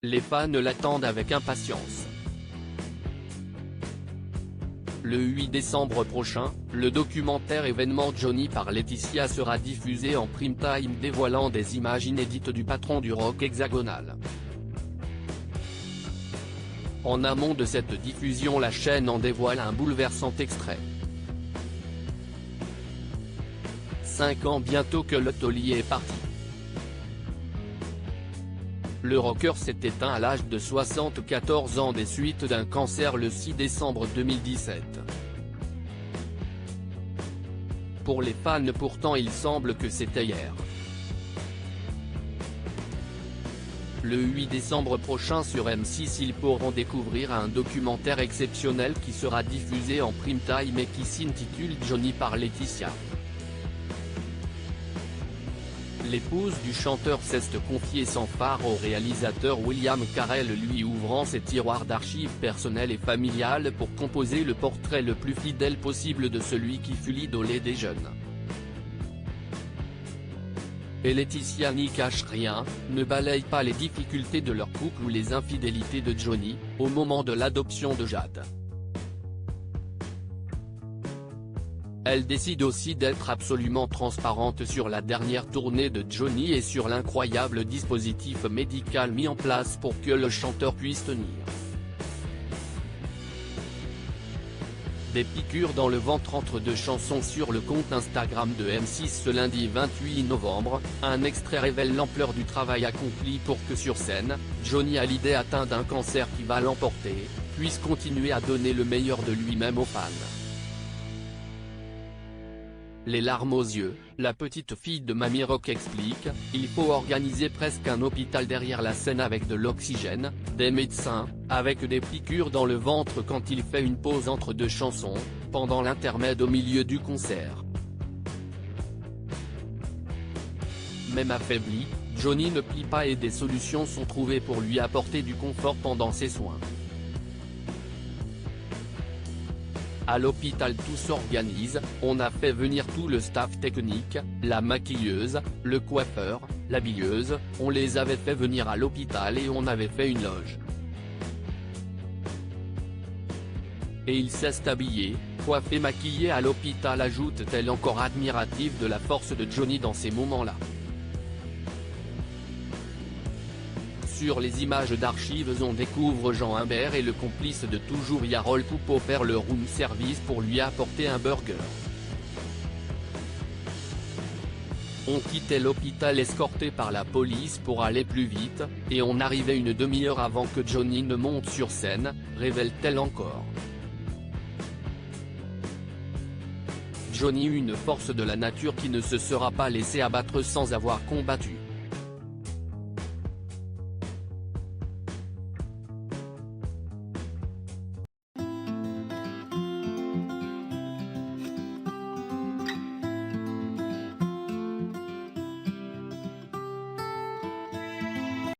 Les fans l'attendent avec impatience. Le 8 décembre prochain, le documentaire événement Johnny par Laetitia sera diffusé en prime time dévoilant des images inédites du patron du rock hexagonal. En amont de cette diffusion, la chaîne en dévoile un bouleversant extrait. 5 ans bientôt que le taulier est parti. Le rocker s'est éteint à l'âge de 74 ans des suites d'un cancer le 6 décembre 2017. Pour les fans pourtant il semble que c'était hier. Le 8 décembre prochain sur M6 ils pourront découvrir un documentaire exceptionnel qui sera diffusé en prime time et qui s'intitule Johnny par Laetitia. L'épouse du chanteur s'est confiée sans phare au réalisateur William Carell, lui ouvrant ses tiroirs d'archives personnelles et familiales pour composer le portrait le plus fidèle possible de celui qui fut l'idolé des jeunes. Et Laetitia n'y cache rien, ne balaye pas les difficultés de leur couple ou les infidélités de Johnny, au moment de l'adoption de Jade. Elle décide aussi d'être absolument transparente sur la dernière tournée de Johnny et sur l'incroyable dispositif médical mis en place pour que le chanteur puisse tenir. Des piqûres dans le ventre entre deux chansons sur le compte Instagram de M6 ce lundi 28 novembre, un extrait révèle l'ampleur du travail accompli pour que sur scène, Johnny Hallyday atteint d'un cancer qui va l'emporter, puisse continuer à donner le meilleur de lui-même aux fans. Les larmes aux yeux, la petite fille de Mamie Rock explique, il faut organiser presque un hôpital derrière la scène avec de l'oxygène, des médecins, avec des piqûres dans le ventre quand il fait une pause entre deux chansons, pendant l'intermède au milieu du concert. Même affaibli, Johnny ne plie pas et des solutions sont trouvées pour lui apporter du confort pendant ses soins. À l'hôpital tout s'organise, on a fait venir tout le staff technique, la maquilleuse, le coiffeur, l'habilleuse, on les avait fait venir à l'hôpital et on avait fait une loge. Et il s'est habillé, coiffé, maquillé à l'hôpital, ajoute-t-elle encore admirative de la force de Johnny dans ces moments-là. Sur les images d'archives on découvre Jean Humbert et le complice de toujours Yarol Poupeau faire le room service pour lui apporter un burger. On quittait l'hôpital escorté par la police pour aller plus vite, et on arrivait une demi-heure avant que Johnny ne monte sur scène, révèle-t-elle encore. Johnny, une force de la nature qui ne se sera pas laissé abattre sans avoir combattu.